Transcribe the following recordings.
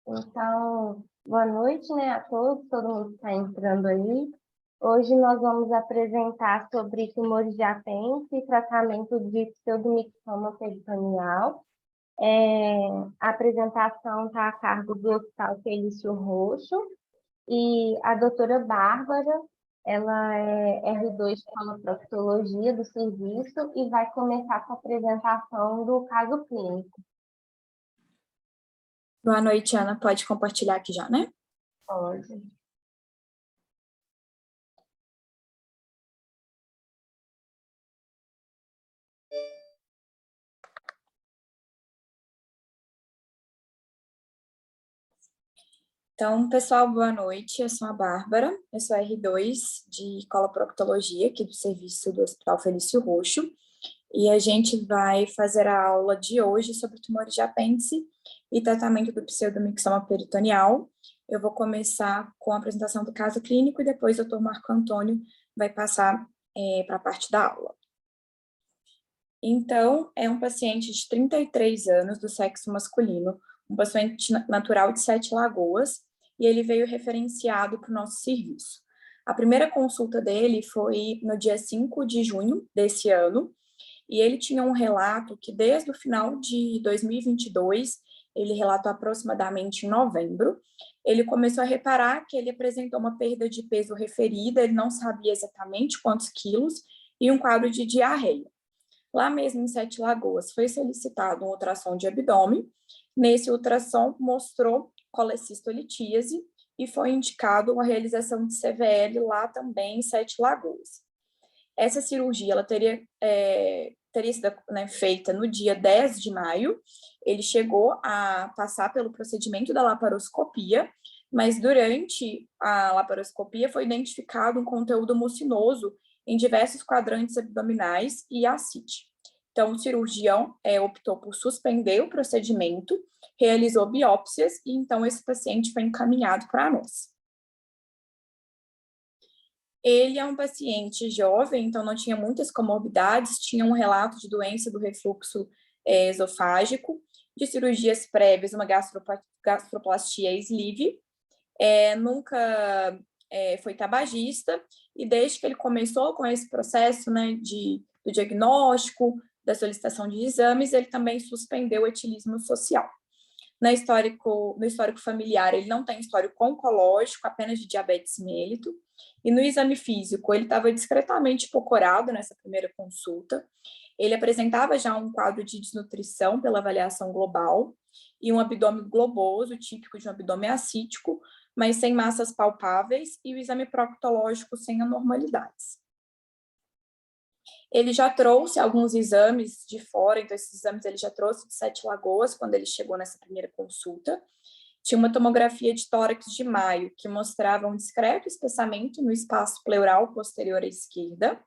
Então, boa noite, né, a todos, todo mundo que está entrando aí. Hoje nós vamos apresentar sobre tumores de apêndice e tratamento de pseudomixoma peritoneal. A apresentação está a cargo do Hospital Felício Roxo e a doutora Bárbara, ela é R2 de coloproctologia do serviço e vai começar com a apresentação do caso clínico. Boa noite, Ana. Pode compartilhar aqui já, né? Pode. Então, pessoal, boa noite. Eu sou a Bárbara, eu sou R2 de coloproctologia aqui do serviço do Hospital Felício Roxo e a gente vai fazer a aula de hoje sobre tumores de apêndice e tratamento do pseudomixoma peritoneal. Eu vou começar com a apresentação do caso clínico e depois o Dr. Marco Antônio vai passar para a parte da aula. Então, é um paciente de 33 anos, do sexo masculino, um paciente natural de Sete Lagoas, e ele veio referenciado para o nosso serviço. A primeira consulta dele foi no dia 5 de junho desse ano, e ele tinha um relato que desde o final de 2022, ele relatou aproximadamente em novembro, ele começou a reparar que ele apresentou uma perda de peso referida, ele não sabia exatamente quantos quilos, e um quadro de diarreia. Lá mesmo em Sete Lagoas, foi solicitado um ultrassom de abdômen. Nesse ultrassom, mostrou colecistolitíase e foi indicado a realização de CVL lá também em Sete Lagoas. Essa cirurgia ela teria sido feita no dia 10 de maio. Ele chegou a passar pelo procedimento da laparoscopia, mas durante a laparoscopia foi identificado um conteúdo mucinoso em diversos quadrantes abdominais e ascite. Então, o cirurgião optou por suspender o procedimento, realizou biópsias e então esse paciente foi encaminhado para nós. Ele é um paciente jovem, então não tinha muitas comorbidades, tinha um relato de doença do refluxo esofágico, de cirurgias prévias, uma gastroplastia sleeve, nunca foi tabagista, e desde que ele começou com esse processo do diagnóstico, da solicitação de exames, ele também suspendeu o etilismo social. No histórico familiar, ele não tem histórico oncológico, apenas de diabetes mellitus, e no exame físico, ele estava discretamente hipocorado nessa primeira consulta, ele apresentava já um quadro de desnutrição pela avaliação global, e um abdômen globoso, típico de um abdômen ascítico, mas sem massas palpáveis, e o exame proctológico sem anormalidades. Ele já trouxe alguns exames de fora, então esses exames ele já trouxe de Sete Lagoas, quando ele chegou nessa primeira consulta. Tinha uma tomografia de tórax de maio, que mostrava um discreto espessamento no espaço pleural posterior à esquerda.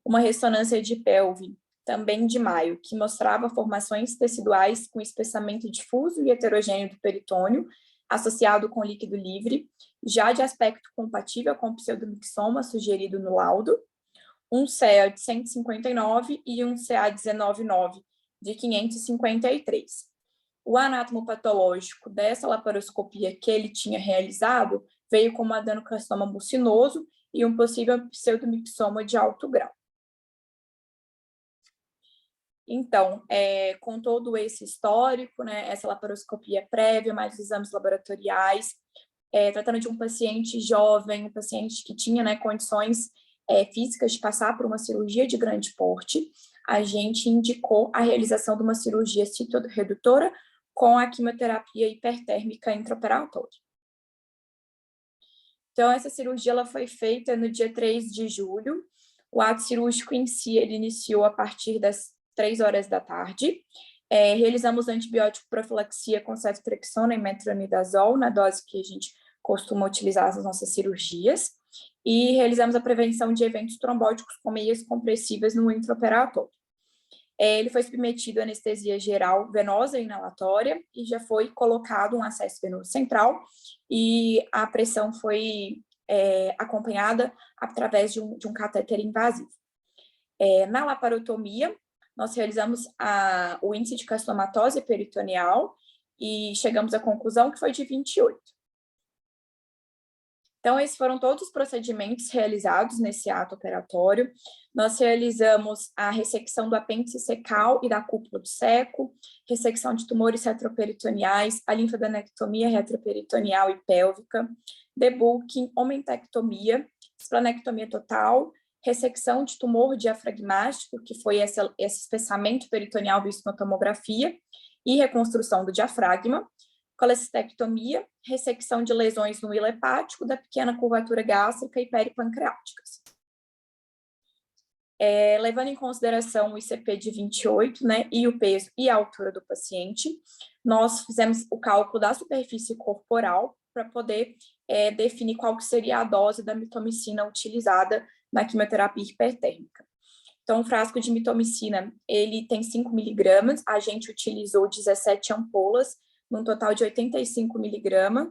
Uma ressonância de pelve, também de maio, que mostrava formações teciduais com espessamento difuso e heterogêneo do peritônio, associado com líquido livre, já de aspecto compatível com o pseudomixoma sugerido no laudo. Um CA de 159 e um CA 19,9 de 553. O anatomopatológico dessa laparoscopia que ele tinha realizado veio com um adenocarcinoma mucinoso e um possível pseudomixoma de alto grau. Então, com todo esse histórico, essa laparoscopia prévia, mais exames laboratoriais, tratando de um paciente jovem, um paciente que tinha condições físicas de passar por uma cirurgia de grande porte, a gente indicou a realização de uma cirurgia citoredutora com a quimioterapia hipertérmica intraoperatória. Então, essa cirurgia ela foi feita no dia 3 de julho. O ato cirúrgico em si, ele iniciou a partir das 3 horas da tarde. Realizamos antibiótico profilaxia com ceftriaxona e metronidazol, na dose que a gente costuma utilizar nas nossas cirurgias. E realizamos a prevenção de eventos trombóticos com meias compressivas no intraoperatório. Ele foi submetido a anestesia geral venosa e inalatória e já foi colocado um acesso venoso central e a pressão foi acompanhada através de um catéter invasivo. Na laparotomia, nós realizamos o índice de carcinomatose peritoneal e chegamos à conclusão que foi de 28. Então, esses foram todos os procedimentos realizados nesse ato operatório. Nós realizamos a ressecção do apêndice secal e da cúpula do seco, ressecção de tumores retroperitoneais, a linfadenectomia retroperitoneal e pélvica, debulking, omentectomia, esplanectomia total, ressecção de tumor diafragmático, que foi esse espessamento peritoneal visto na tomografia, e reconstrução do diafragma, colecistectomia, ressecção de lesões no hilo hepático, da pequena curvatura gástrica e peripancreáticas. Levando em consideração o ICP de 28, né, e o peso e a altura do paciente, nós fizemos o cálculo da superfície corporal para poder definir qual que seria a dose da mitomicina utilizada na quimioterapia hipertérmica. Então, o frasco de mitomicina, ele tem 5 miligramas, a gente utilizou 17 ampolas, num total de 85 miligramas,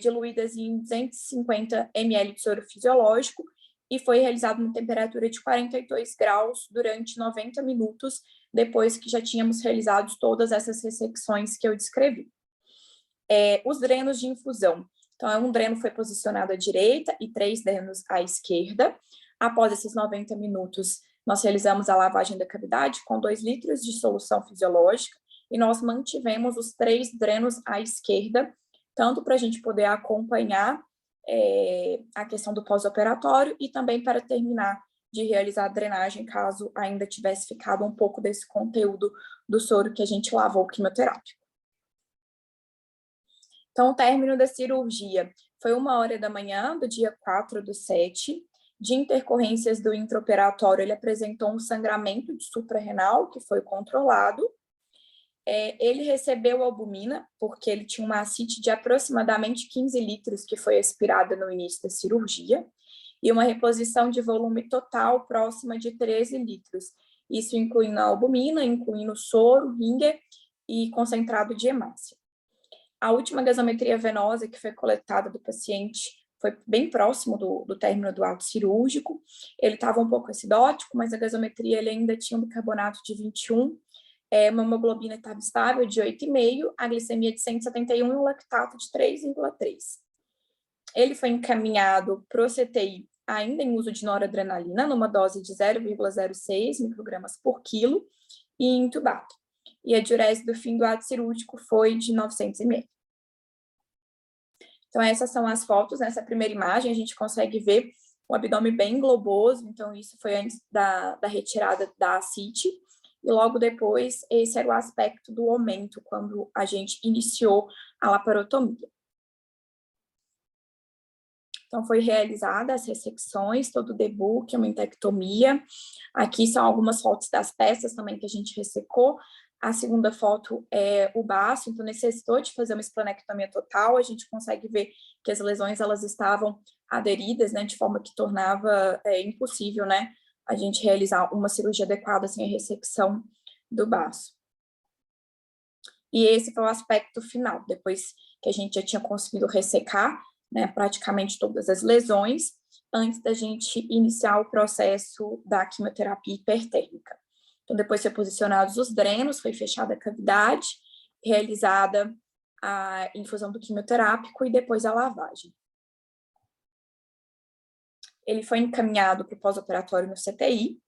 diluídas em 250 ml de soro fisiológico, e foi realizado em temperatura de 42 graus durante 90 minutos, depois que já tínhamos realizado todas essas ressecções que eu descrevi. Os drenos de infusão. Então, um dreno foi posicionado à direita e 3 drenos à esquerda. Após esses 90 minutos, nós realizamos a lavagem da cavidade com 2 litros de solução fisiológica e nós mantivemos os 3 drenos à esquerda, tanto para a gente poder acompanhar a questão do pós-operatório e também para terminar de realizar a drenagem, caso ainda tivesse ficado um pouco desse conteúdo do soro que a gente lavou quimioterápico. Então, o término da cirurgia foi 1h da manhã, do dia 4/7. De intercorrências do intraoperatório, ele apresentou um sangramento de suprarrenal, que foi controlado. Ele recebeu albumina, porque ele tinha uma ascite de aproximadamente 15 litros, que foi expirada no início da cirurgia, e uma reposição de volume total próxima de 13 litros. Isso incluindo a albumina, incluindo soro, ringer e concentrado de hemácia. A última gasometria venosa que foi coletada do paciente foi bem próximo do término do ato cirúrgico. Ele estava um pouco acidótico, mas a gasometria ele ainda tinha um bicarbonato de 21, uma hemoglobina estava estável de 8,5, a glicemia de 171 e um lactato de 3,3. Ele foi encaminhado para o CTI ainda em uso de noradrenalina, numa dose de 0,06 microgramas por quilo e intubado. E a diurese do fim do ato cirúrgico foi de 900 ml. Então, essas são as fotos. Nessa primeira imagem, a gente consegue ver o abdômen bem globoso, então isso foi antes da retirada da ascite, e logo depois, esse era o aspecto do aumento, quando a gente iniciou a laparotomia. Então, foi realizada as ressecções, todo o debulk, a mentectomia. Aqui são algumas fotos das peças também que a gente ressecou. A segunda foto é o baço, então necessitou de fazer uma esplanectomia total. A gente consegue ver que as lesões elas estavam aderidas, né, de forma que tornava impossível, né, a gente realizar uma cirurgia adequada sem a ressecção do baço. E esse foi o aspecto final, depois que a gente já tinha conseguido ressecar, né, praticamente todas as lesões, antes da gente iniciar o processo da quimioterapia hipertérmica. Então, depois de ser posicionados os drenos, foi fechada a cavidade, realizada a infusão do quimioterápico e depois a lavagem. Ele foi encaminhado para o pós-operatório no CTI,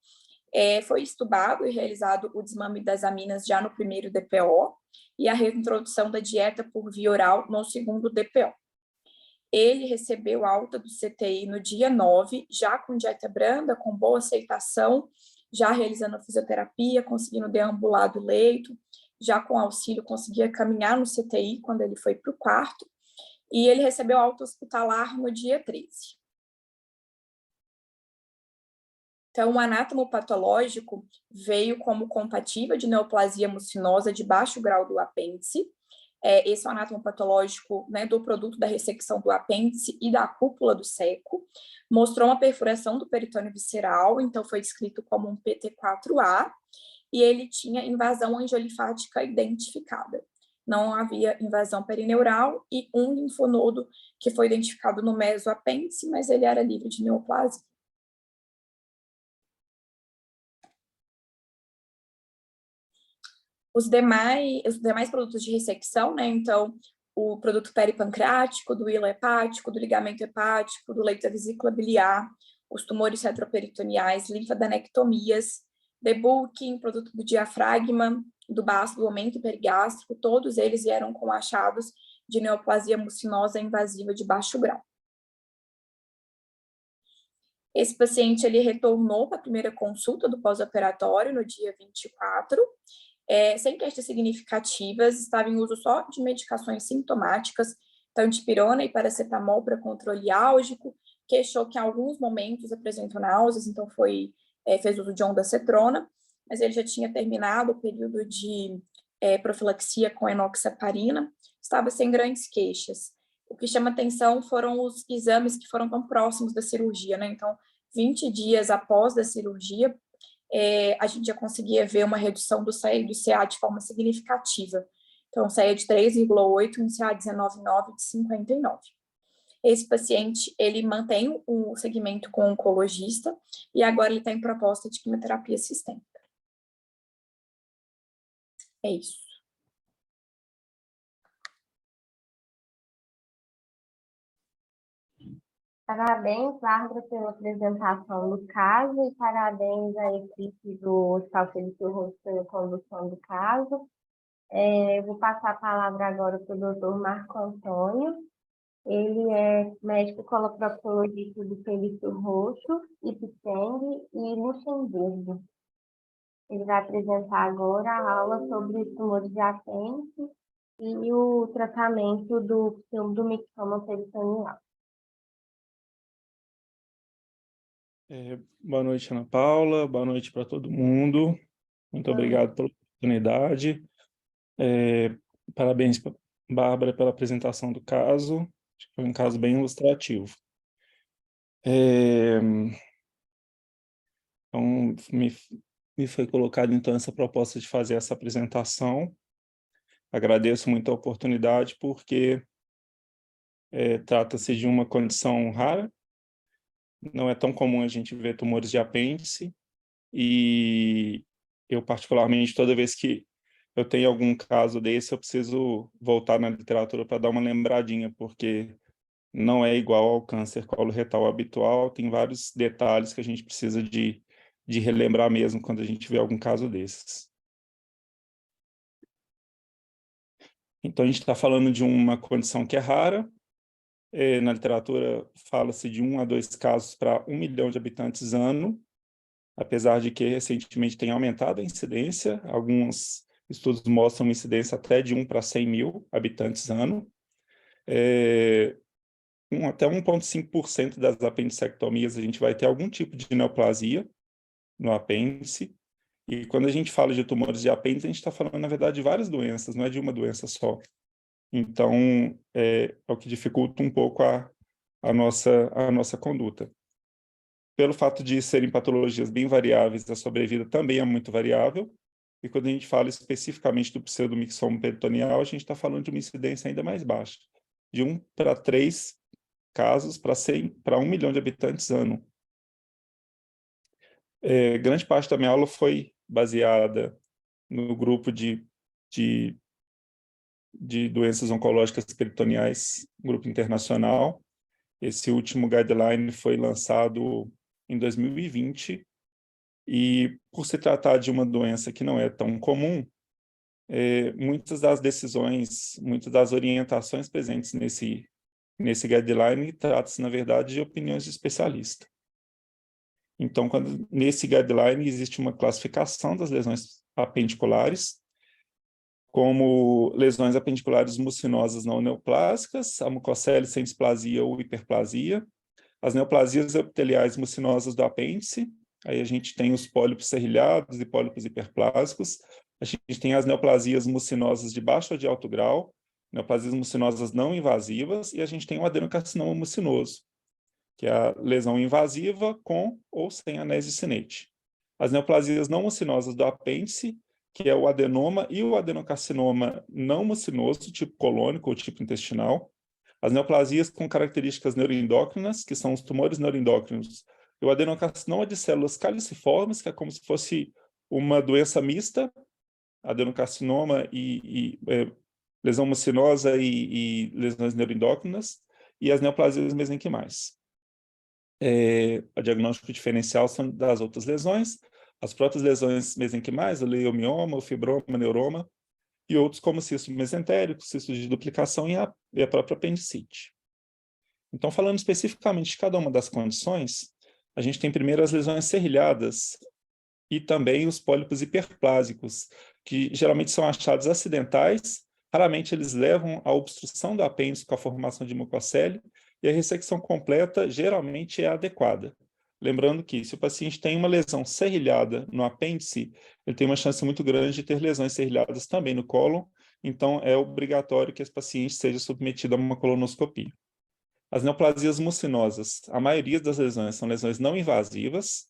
foi estubado e realizado o desmame das aminas já no primeiro DPO e a reintrodução da dieta por via oral no segundo DPO. Ele recebeu alta do CTI no dia 9, já com dieta branda, com boa aceitação, já realizando a fisioterapia, conseguindo deambular do leito, já com auxílio conseguia caminhar no CTI quando ele foi para o quarto, e ele recebeu alta hospitalar no dia 13. Então, o anátomo patológico veio como compatível de neoplasia mucinosa de baixo grau do apêndice. Esse é o anátomo patológico, né, do produto da ressecção do apêndice e da cúpula do seco. Mostrou uma perfuração do peritônio visceral, então foi descrito como um PT4A, e ele tinha invasão angiolinfática identificada. Não havia invasão perineural e um linfonodo que foi identificado no mesoapêndice, mas ele era livre de neoplasia. Os demais produtos de ressecção, né? Então, o produto peripancreático, do hilo hepático, do ligamento hepático, do leito da vesícula biliar, os tumores retroperitoneais, linfadenectomias, debulking, produto do diafragma, do baço, do aumento perigástrico, todos eles vieram com achados de neoplasia mucinosa invasiva de baixo grau. Esse paciente, ele retornou para a primeira consulta do pós-operatório no dia 24, sem queixas significativas, estava em uso só de medicações sintomáticas, antipirona e paracetamol para controle álgico, queixou que em alguns momentos apresentou náuseas, então fez uso de ondansetrona, mas ele já tinha terminado o período de profilaxia com enoxaparina, estava sem grandes queixas. O que chama atenção foram os exames que foram tão próximos da cirurgia, né? Então, 20 dias após da cirurgia, a gente já conseguia ver uma redução do CEA e do CA de forma significativa. Então, CEA de 3,8 e um CA 19,9 de 59. Esse paciente, ele mantém o segmento com o oncologista e agora ele está em proposta de quimioterapia sistêmica. É isso. Parabéns, Bárbara, pela apresentação do caso e parabéns à equipe do Hospital Felício Rosto pela condução do caso. Vou passar a palavra agora para o doutor Marco Antônio. Ele é médico coloproctologista do Felício Roxo, Ipiteng e Luxemburgo. Ele vai apresentar agora a aula sobre tumores de apêndice e o tratamento do mixoma peritoneal. Boa noite, Ana Paula. Boa noite para todo mundo. Muito obrigado pela oportunidade. Parabéns, Bárbara, pela apresentação do caso. Acho que foi um caso bem ilustrativo. Então, me foi colocada, então, essa proposta de fazer essa apresentação. Agradeço muito a oportunidade, porque trata-se de uma condição rara. Não é tão comum a gente ver tumores de apêndice, e eu, particularmente, toda vez que eu tenho algum caso desse, eu preciso voltar na literatura para dar uma lembradinha, porque não é igual ao câncer coloretal habitual, tem vários detalhes que a gente precisa de relembrar mesmo quando a gente vê algum caso desses. Então, a gente está falando de uma condição que é rara. Na literatura fala-se de 1 a 2 casos para 1 milhão de habitantes ano, apesar de que recentemente tem aumentado a incidência. Alguns estudos mostram uma incidência até de 1 para 100 mil habitantes ano. Até 1,5% das apendicectomias a gente vai ter algum tipo de neoplasia no apêndice. E quando a gente fala de tumores de apêndice, a gente está falando, na verdade, de várias doenças, não é de uma doença só. Então, é o que dificulta um pouco a nossa conduta. Pelo fato de serem patologias bem variáveis, a sobrevida também é muito variável. E quando a gente fala especificamente do pseudomixoma peritoneal, a gente está falando de uma incidência ainda mais baixa, de 1 para 3 casos para 1 milhão de habitantes ano. Grande parte da minha aula foi baseada no grupo de doenças oncológicas peritoneais, grupo internacional. Esse último guideline foi lançado em 2020, e por se tratar de uma doença que não é tão comum, muitas das decisões, muitas das orientações presentes nesse guideline trata-se, na verdade, de opiniões de especialista. Então, nesse guideline existe uma classificação das lesões apendiculares, como lesões apendiculares mucinosas não neoplásicas, a mucocele sem displasia ou hiperplasia, as neoplasias epiteliais mucinosas do apêndice, aí a gente tem os pólipos serrilhados e pólipos hiperplásicos, a gente tem as neoplasias mucinosas de baixo ou de alto grau, neoplasias mucinosas não invasivas, e a gente tem o adenocarcinoma mucinoso, que é a lesão invasiva com ou sem anésio cinete. As neoplasias não mucinosas do apêndice, que é o adenoma e o adenocarcinoma não mucinoso, tipo colônico ou tipo intestinal. As neoplasias com características neuroendócrinas, que são os tumores neuroendócrinos. E o adenocarcinoma de células caliciformes, que é como se fosse uma doença mista, adenocarcinoma lesão mucinosa e lesões neuroendócrinas, e as neoplasias mesenquimais. A diagnóstico diferencial são das outras lesões, as próprias lesões mesenquimais, o leiomioma, o fibroma, o neuroma, e outros como cisto mesentérico, cisto de duplicação e a própria apendicite. Então, falando especificamente de cada uma das condições, a gente tem primeiro as lesões serrilhadas e também os pólipos hiperplásicos, que geralmente são achados acidentais, raramente eles levam à obstrução do apêndice com a formação de mucocele, e a ressecção completa geralmente é adequada. Lembrando que, se o paciente tem uma lesão serrilhada no apêndice, ele tem uma chance muito grande de ter lesões serrilhadas também no cólon, então é obrigatório que esse paciente seja submetido a uma colonoscopia. As neoplasias mucinosas, a maioria das lesões são lesões não invasivas.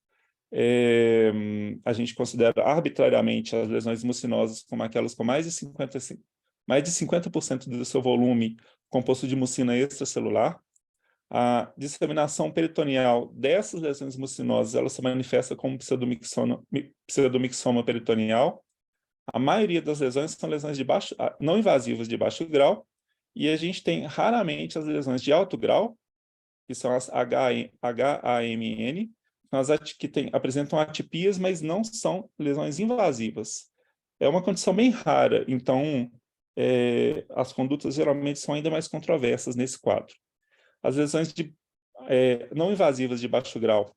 A gente considera arbitrariamente as lesões mucinosas como aquelas com mais de 50% do seu volume composto de mucina extracelular. A disseminação peritoneal dessas lesões mucinosas, ela se manifesta como pseudomixoma peritoneal. A maioria das lesões são lesões não invasivas de baixo grau, e a gente tem raramente as lesões de alto grau, que são as HAMN, que apresentam atipias, mas não são lesões invasivas. É uma condição bem rara, então as condutas geralmente são ainda mais controversas nesse quadro. As lesões não invasivas de baixo grau,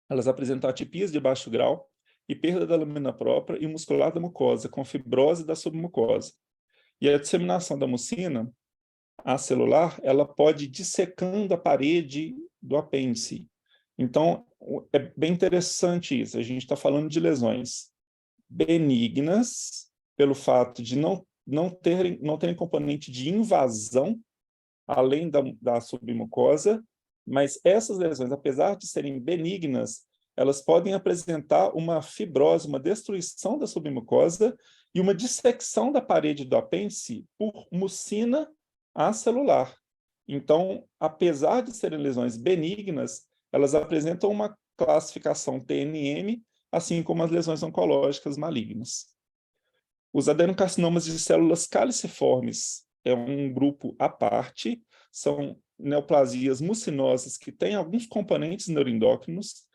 elas apresentam atipias de baixo grau e perda da lamina própria e muscular da mucosa, com fibrose da submucosa. E a disseminação da mucina acelular, ela pode ir dissecando a parede do apêndice. Então, é bem interessante isso. A gente está falando de lesões benignas, pelo fato de não terem componente de invasão, além da submucosa, mas essas lesões, apesar de serem benignas, elas podem apresentar uma fibrose, uma destruição da submucosa e uma dissecção da parede do apêndice por mucina acelular. Então, apesar de serem lesões benignas, elas apresentam uma classificação TNM, assim como as lesões oncológicas malignas. Os adenocarcinomas de células caliciformes é um grupo à parte, são neoplasias mucinosas que têm alguns componentes neuroendócrinos,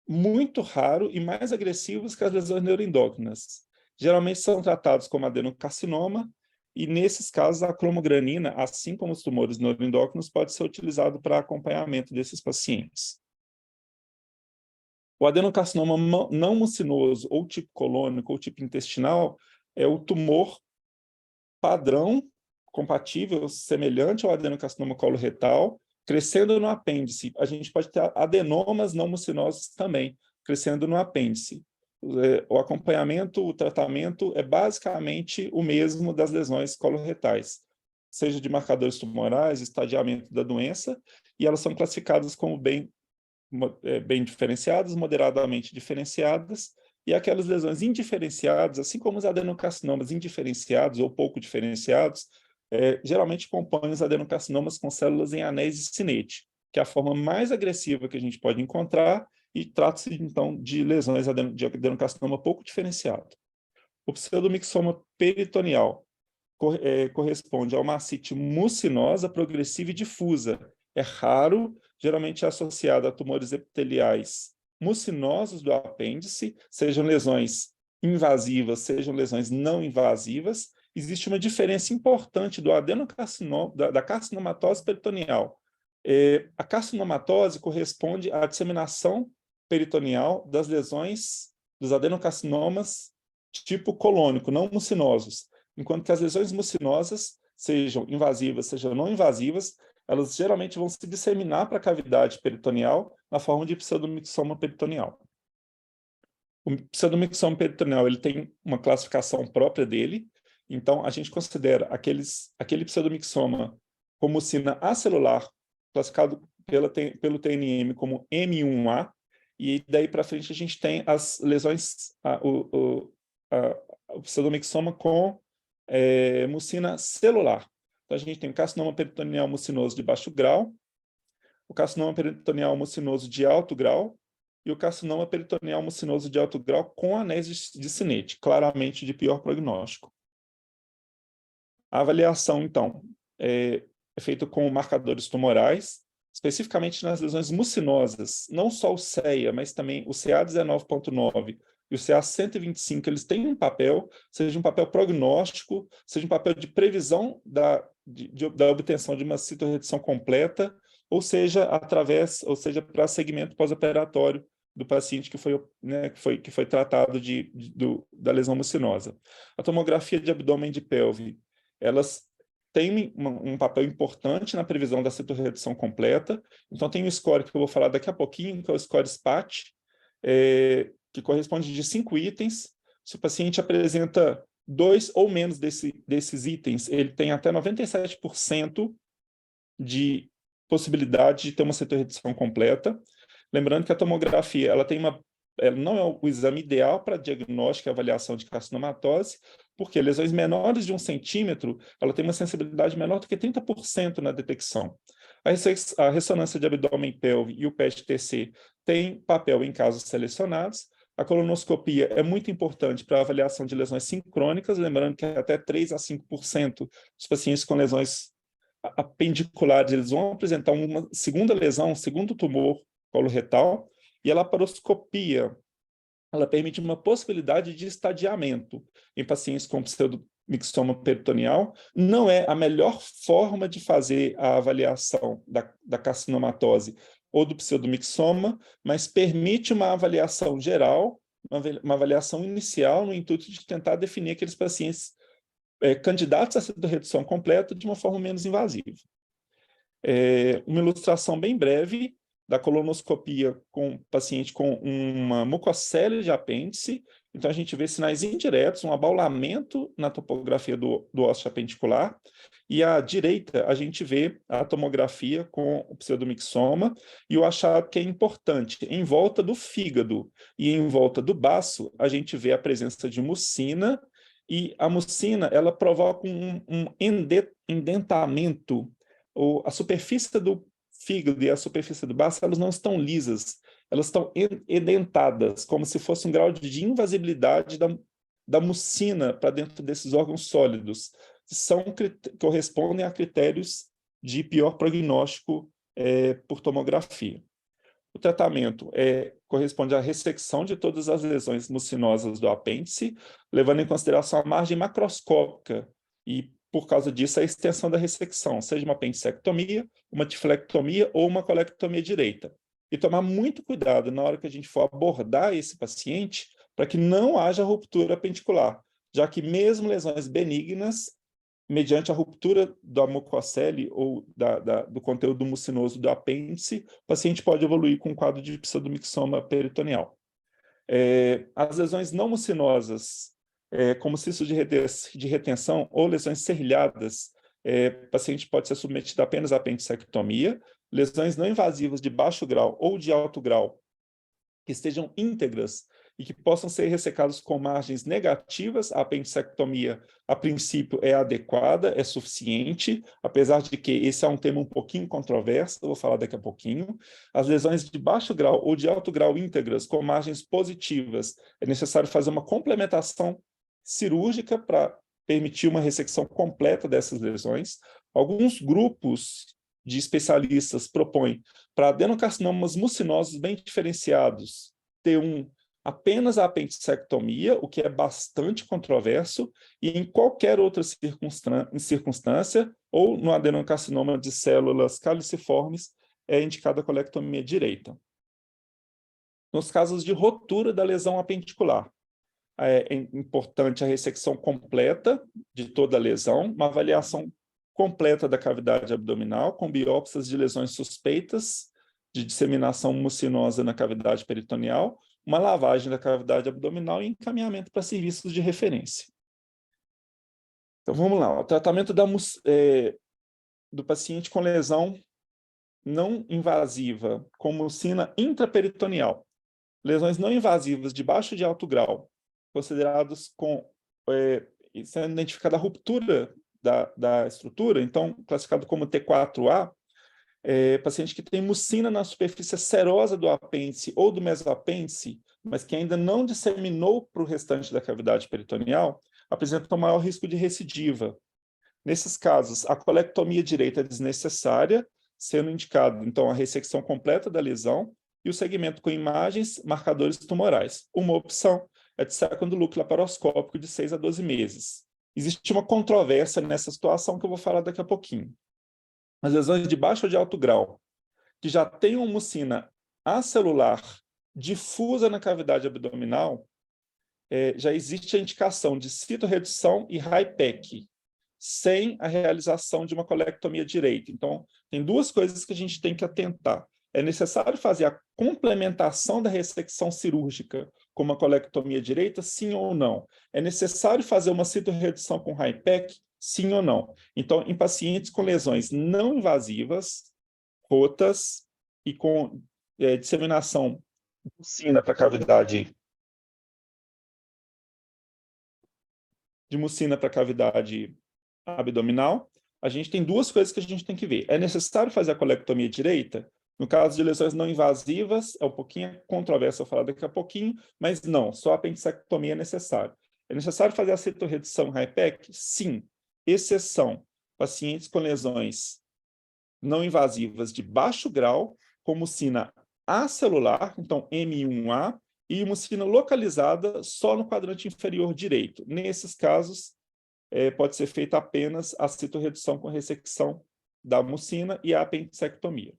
muito raro e mais agressivos que as lesões neuroendócrinas. Geralmente são tratados como adenocarcinoma, e nesses casos a clomogranina, assim como os tumores neuroendócrinos, pode ser utilizado para acompanhamento desses pacientes. O adenocarcinoma não mucinoso, ou tipo colônico, ou tipo intestinal, é o tumor padrão, compatível, semelhante ao adenocarcinoma coloretal, crescendo no apêndice. A gente pode ter adenomas não mucinosos também, crescendo no apêndice. O acompanhamento, o tratamento é basicamente o mesmo das lesões coloretais, seja de marcadores tumorais, estadiamento da doença, e elas são classificadas como bem diferenciadas, moderadamente diferenciadas, e aquelas lesões indiferenciadas, assim como os adenocarcinomas indiferenciados ou pouco diferenciados, geralmente compõem os adenocarcinomas com células em anéis de Synnet, que é a forma mais agressiva que a gente pode encontrar, e trata-se, então, de lesões de adenocarcinoma pouco diferenciado. O pseudomixoma peritoneal corresponde a uma ascite mucinosa, progressiva e difusa. É raro, geralmente é associado a tumores epiteliais mucinosos do apêndice, sejam lesões invasivas, sejam lesões não invasivas. Existe uma diferença importante do adenocarcinoma, da carcinomatose peritoneal. A carcinomatose corresponde à disseminação peritoneal das lesões dos adenocarcinomas tipo colônico, não mucinosos, enquanto que as lesões mucinosas, sejam invasivas, sejam não invasivas, elas geralmente vão se disseminar para a cavidade peritoneal na forma de pseudomixoma peritoneal. O pseudomixoma peritoneal ele tem uma classificação própria dele, então a gente considera aquele pseudomixoma com mucina acelular, classificado pelo TNM como M1A, e daí para frente a gente tem as lesões, o pseudomixoma com mucina celular. Então, a gente tem o carcinoma peritoneal mucinoso de baixo grau, o carcinoma peritoneal mucinoso de alto grau, e o carcinoma peritoneal mucinoso de alto grau com anéis de Synnet, claramente de pior prognóstico. A avaliação, então, é feita com marcadores tumorais, especificamente nas lesões mucinosas, não só o CEA, mas também o CA19.9 e o CA125, eles têm um papel, seja um papel prognóstico, seja um papel de previsão da obtenção de uma citorredução completa, ou seja, para segmento pós-operatório do paciente que foi, né, que foi tratado da lesão mucinosa. A tomografia de abdômen de pelve, elas têm um papel importante na previsão da citorredução completa. Então, tem um score que eu vou falar daqui a pouquinho, que é o score SPAT, que corresponde de 5 itens. Se o paciente apresenta 2 ou menos desses itens, ele tem até 97% de possibilidade de ter uma citorredução completa. Lembrando que a tomografia ela não é o exame ideal para diagnóstico e avaliação de carcinomatose, porque lesões menores de 1 centímetro, ela tem uma sensibilidade menor do que 30% na detecção. A ressonância de abdômen pelve e o PET-TC têm papel em casos selecionados. A colonoscopia é muito importante para a avaliação de lesões sincrônicas, lembrando que até 3 a 5% dos pacientes com lesões apendiculares, eles vão apresentar uma segunda lesão, um segundo tumor coloretal, e a laparoscopia, ela permite uma possibilidade de estadiamento em pacientes com pseudomixoma peritoneal. Não é a melhor forma de fazer a avaliação da carcinomatose ou do pseudomixoma, mas permite uma avaliação geral, uma avaliação inicial no intuito de tentar definir aqueles pacientes candidatos a citorredução completa de uma forma menos invasiva. Uma ilustração bem breve da colonoscopia com paciente com uma mucocele de apêndice. Então, a gente vê sinais indiretos, um abaulamento na topografia do ósseo apendicular, e à direita a gente vê a tomografia com o pseudomixoma, e o achado que é importante, em volta do fígado e em volta do baço, a gente vê a presença de mucina, e a mucina, ela provoca um indentamento, ou a superfície do fígado e a superfície do baço, elas não estão lisas, elas estão edentadas, como se fosse um grau de invasibilidade da mucina para dentro desses órgãos sólidos, que correspondem a critérios de pior prognóstico por tomografia. O tratamento corresponde à ressecção de todas as lesões mucinosas do apêndice, levando em consideração a margem macroscópica e, por causa disso, a extensão da ressecção, seja uma apendicectomia, uma tiflectomia ou uma colectomia direita. E tomar muito cuidado na hora que a gente for abordar esse paciente para que não haja ruptura apendicular, já que mesmo lesões benignas, mediante a ruptura da mucocele ou do conteúdo mucinoso do apêndice, o paciente pode evoluir com um quadro de pseudomixoma peritoneal. As lesões não mucinosas, como cistos de retenção ou lesões serrilhadas, o paciente pode ser submetido apenas à apendicectomia. Lesões não invasivas de baixo grau ou de alto grau, que estejam íntegras e que possam ser ressecados com margens negativas, a apendicectomia, a princípio, é adequada, é suficiente, apesar de que esse é um tema um pouquinho controverso, eu vou falar daqui a pouquinho. As lesões de baixo grau ou de alto grau íntegras, com margens positivas, é necessário fazer uma complementação cirúrgica para permitir uma ressecção completa dessas lesões. Alguns grupos de especialistas propõem, para adenocarcinomas mucinosos bem diferenciados, ter apenas a apendicectomia, o que é bastante controverso, e em qualquer outra circunstância, ou no adenocarcinoma de células caliciformes, é indicada a colectomia direita. Nos casos de rotura da lesão apendicular, é importante a ressecção completa de toda a lesão, uma avaliação completa da cavidade abdominal, com biópsias de lesões suspeitas de disseminação mucinosa na cavidade peritoneal, uma lavagem da cavidade abdominal e encaminhamento para serviços de referência. Então, vamos lá. O tratamento do paciente com lesão não invasiva, com mucina intraperitoneal. Lesões não invasivas de baixo e de alto grau, considerados sendo identificada a ruptura da estrutura, então classificado como T4A, Paciente que tem mucina na superfície serosa do apêndice ou do mesoapêndice, mas que ainda não disseminou para o restante da cavidade peritoneal, apresenta um maior risco de recidiva. Nesses casos, a colectomia direita é desnecessária, sendo indicado, então, a ressecção completa da lesão e o segmento com imagens, marcadores tumorais. Uma opção é de segundo look laparoscópico de 6 a 12 meses. Existe uma controvérsia nessa situação que eu vou falar daqui a pouquinho. As lesões de baixo ou de alto grau, que já tenham mucina acelular difusa na cavidade abdominal, já existe a indicação de citorredução e HIPEC, sem a realização de uma colectomia direita. Então, tem duas coisas que a gente tem que atentar. É necessário fazer a complementação da ressecção cirúrgica com uma colectomia direita, sim ou não? É necessário fazer uma citorredução com HIPEC, sim ou não? Então, em pacientes com lesões não invasivas, rotas e com disseminação de mucina para a cavidade abdominal, a gente tem duas coisas que a gente tem que ver. É necessário fazer a colectomia direita? No caso de lesões não invasivas, é um pouquinho controverso eu falar daqui a pouquinho, mas não, só a apendicectomia é necessária. É necessário fazer a citorredução HIPEC? Sim. Exceção, pacientes com lesões não invasivas de baixo grau, com mucina acelular, então M1A, e mucina localizada só no quadrante inferior direito. Nesses casos, pode ser feita apenas a citorredução com ressecção da mucina e a apendicectomia.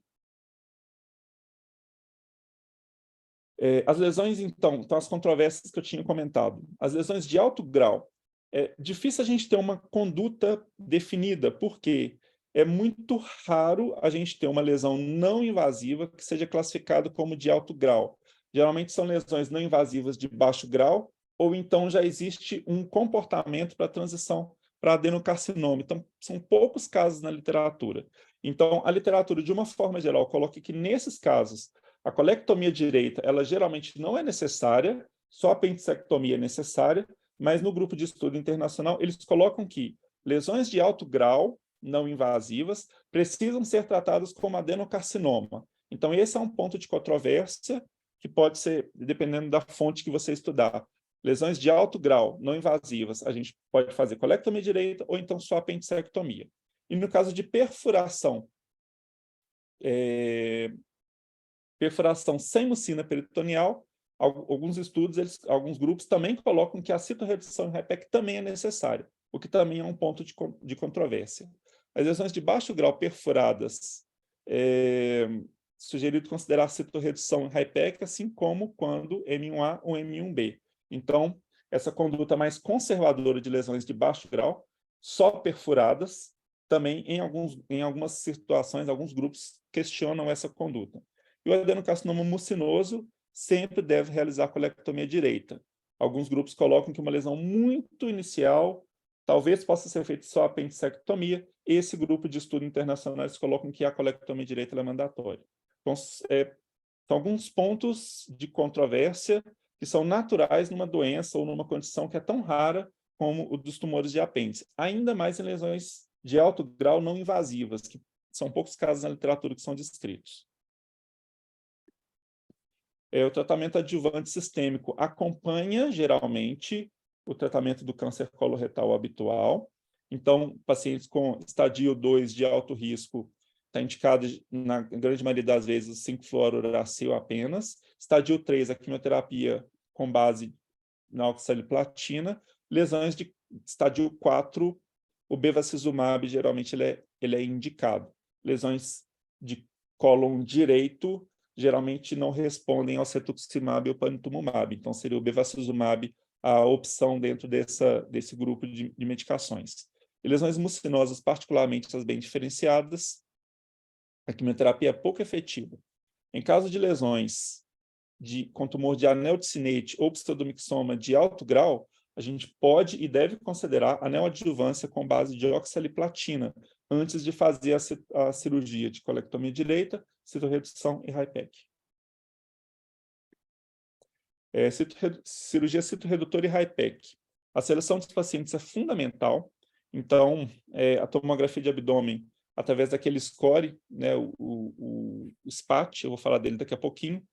As lesões, então, as controvérsias que eu tinha comentado. As lesões de alto grau, é difícil a gente ter uma conduta definida, porque é muito raro a gente ter uma lesão não invasiva que seja classificada como de alto grau. Geralmente são lesões não invasivas de baixo grau, ou então já existe um comportamento para transição para adenocarcinoma. Então, são poucos casos na literatura. Então, a literatura, de uma forma geral, coloca que nesses casos, a colectomia direita, ela geralmente não é necessária, só a apendicectomia é necessária, mas no grupo de estudo internacional, eles colocam que lesões de alto grau, não invasivas, precisam ser tratadas como adenocarcinoma. Então, esse é um ponto de controvérsia que pode ser, dependendo da fonte que você estudar. Lesões de alto grau, não invasivas, a gente pode fazer colectomia direita ou então só apendicectomia. E no caso de perfuração, perfuração sem mucina peritoneal, alguns estudos, alguns grupos também colocam que a citorredução em HIPEC também é necessária, o que também é um ponto de controvérsia. As lesões de baixo grau perfuradas, sugerido considerar a citorredução em HIPEC, assim como quando M1A ou M1B. Então, essa conduta mais conservadora de lesões de baixo grau, só perfuradas, também em algumas situações, alguns grupos questionam essa conduta. E o adenocarcinoma mucinoso sempre deve realizar a colectomia direita. Alguns grupos colocam que uma lesão muito inicial talvez possa ser feita só a apendicectomia. Esse grupo de estudo internacionais colocam que a colectomia direita é mandatória. Então, são alguns pontos de controvérsia que são naturais numa doença ou numa condição que é tão rara como o dos tumores de apêndice, ainda mais em lesões de alto grau não invasivas, que são poucos casos na literatura que são descritos. O tratamento adjuvante sistêmico acompanha, geralmente, o tratamento do câncer coloretal habitual. Então, pacientes com estadio 2 de alto risco, está indicado, na grande maioria das vezes, 5-fluorouracil apenas. Estadio 3, a quimioterapia com base na oxaliplatina. Lesões de estadio 4, o bevacizumab, geralmente, ele é indicado. Lesões de cólon direito, geralmente não respondem ao cetuximab ou panitumumab. Então, seria o bevacizumab a opção dentro desse grupo de medicações. E lesões mucinosas, particularmente as bem diferenciadas, a quimioterapia é pouco efetiva. Em caso de lesões com tumor de anel de Sinnate ou pseudomixoma de alto grau, a gente pode e deve considerar a neoadjuvância com base de oxaliplatina antes de fazer a cirurgia de colectomia direita, citorredução e HIPEC. Cirurgia citorredutora e HIPEC. A seleção dos pacientes é fundamental. Então, a tomografia de abdômen através daquele score, né, o SPAT, eu vou falar dele daqui a pouquinho,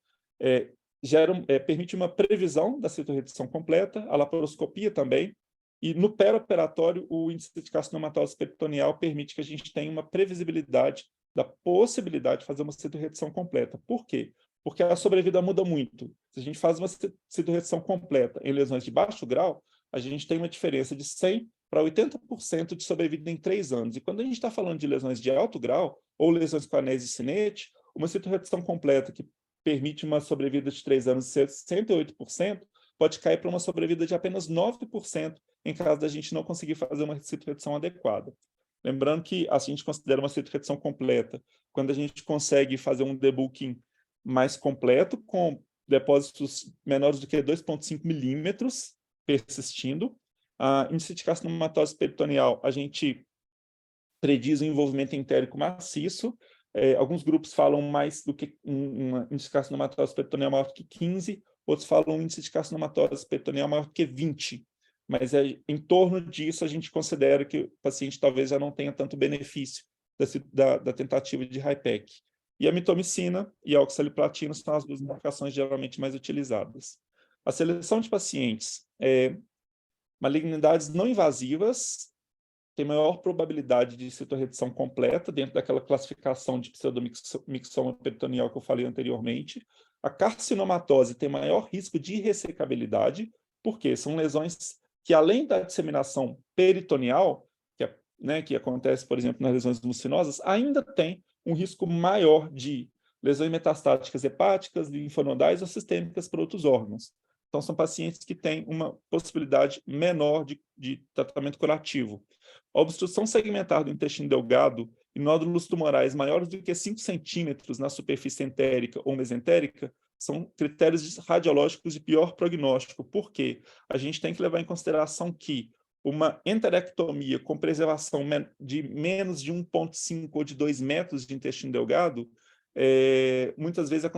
permite uma previsão da citorredução completa, a laparoscopia também, e no pré-operatório, o índice de carcinomatose peritoneal permite que a gente tenha uma previsibilidade da possibilidade de fazer uma citorredução completa. Por quê? Porque a sobrevida muda muito. Se a gente faz uma citorredução completa em lesões de baixo grau, a gente tem uma diferença de 100 para 80% de sobrevida em 3 anos. E quando a gente está falando de lesões de alto grau, ou lesões com anese e cinete, uma citorredução completa que permite uma sobrevida de 3 anos de 108%, pode cair para uma sobrevida de apenas 9% em caso da gente não conseguir fazer uma citorredução adequada. Lembrando que a gente considera uma citorredução completa quando a gente consegue fazer um debulking mais completo, com depósitos menores do que 2,5 milímetros persistindo. A índice de carcinomatose peritoneal, a gente prediz um envolvimento entérico maciço. Alguns grupos falam mais do que um índice de carcinomatose peritoneal maior que 15, outros falam um índice de carcinomatose peritoneal maior que 20. Mas em torno disso, a gente considera que o paciente talvez já não tenha tanto benefício da tentativa de HIPEC. E a mitomicina e a oxaliplatina são as duas medicações geralmente mais utilizadas. A seleção de pacientes, malignidades não invasivas, tem maior probabilidade de citorredução completa dentro daquela classificação de pseudomixoma peritoneal que eu falei anteriormente. A carcinomatose tem maior risco de ressecabilidade, porque são lesões que, além da disseminação peritoneal, que acontece, por exemplo, nas lesões mucinosas, ainda tem um risco maior de lesões metastáticas hepáticas, linfonodais ou sistêmicas para outros órgãos. Então, são pacientes que têm uma possibilidade menor de tratamento curativo. A obstrução segmentar do intestino delgado e nódulos tumorais maiores do que 5 centímetros na superfície entérica ou mesentérica são critérios radiológicos de pior prognóstico. Por quê? A gente tem que levar em consideração que uma enterectomia com preservação de menos de 1,5 ou de 2 metros de intestino delgado muitas vezes é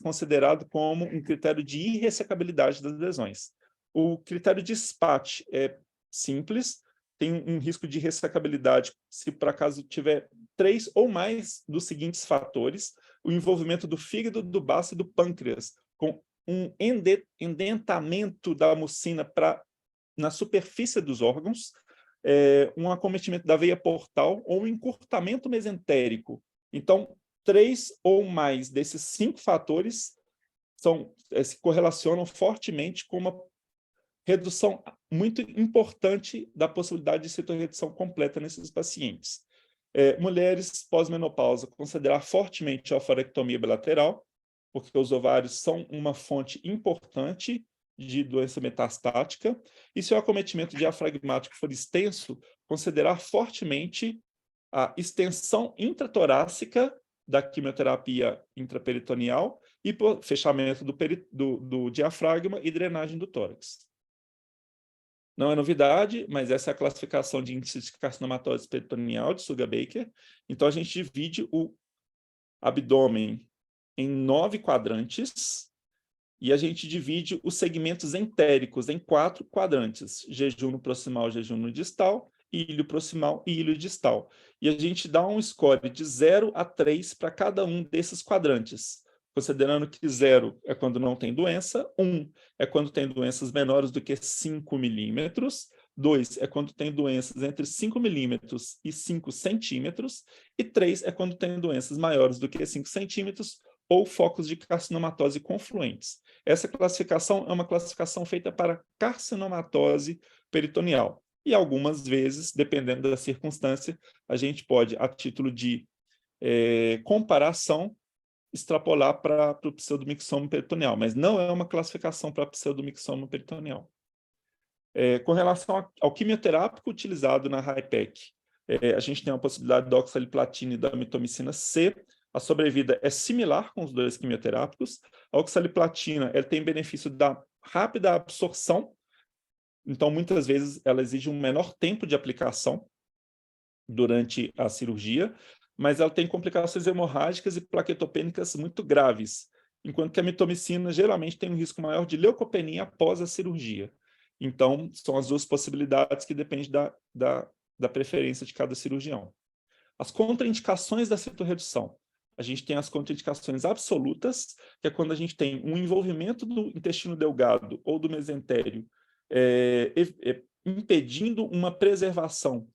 considerado como um critério de irressecabilidade das lesões. O critério de SPAT é simples, tem um risco de ressecabilidade se por acaso tiver 3 ou mais dos seguintes fatores: o envolvimento do fígado, do baço e do pâncreas, com um endentamento da mucina na superfície dos órgãos, um acometimento da veia portal ou um encurtamento mesentérico. Então, 3 ou mais desses 5 fatores se correlacionam fortemente com uma redução muito importante da possibilidade de citorredução completa nesses pacientes. Mulheres pós-menopausa, considerar fortemente a ovarectomia bilateral, porque os ovários são uma fonte importante de doença metastática, e se o acometimento diafragmático for extenso, considerar fortemente a extensão intratorácica da quimioterapia intraperitoneal e fechamento do diafragma e drenagem do tórax. Não é novidade, mas essa é a classificação de índice de carcinomatose peritoneal de Sugar-Baker. Então, a gente divide o abdômen em 9 quadrantes e a gente divide os segmentos entéricos em 4 quadrantes: jejum proximal, jejum no distal, ilho proximal e ilho distal. E a gente dá um score de 0 a 3 para cada um desses quadrantes, considerando que 0 é quando não tem doença, 1 é quando tem doenças menores do que 5 milímetros, 2 é quando tem doenças entre 5 milímetros e 5 centímetros, e 3 é quando tem doenças maiores do que 5 centímetros ou focos de carcinomatose confluentes. Essa classificação é uma classificação feita para carcinomatose peritoneal. E algumas vezes, dependendo da circunstância, a gente pode, a título de comparação, extrapolar para o pseudomixoma peritoneal, mas não é uma classificação para pseudomixoma peritoneal. Com relação ao quimioterápico utilizado na HIPEC, a gente tem a possibilidade da oxaliplatina e da mitomicina C. A sobrevida é similar com os dois quimioterápicos. A oxaliplatina tem benefício da rápida absorção, então muitas vezes ela exige um menor tempo de aplicação durante a cirurgia, mas ela tem complicações hemorrágicas e plaquetopênicas muito graves, enquanto que a mitomicina geralmente tem um risco maior de leucopenia após a cirurgia. Então, são as duas possibilidades que dependem da preferência de cada cirurgião. As contraindicações da citorredução. A gente tem as contraindicações absolutas, que é quando a gente tem um envolvimento do intestino delgado ou do mesentério, impedindo uma preservação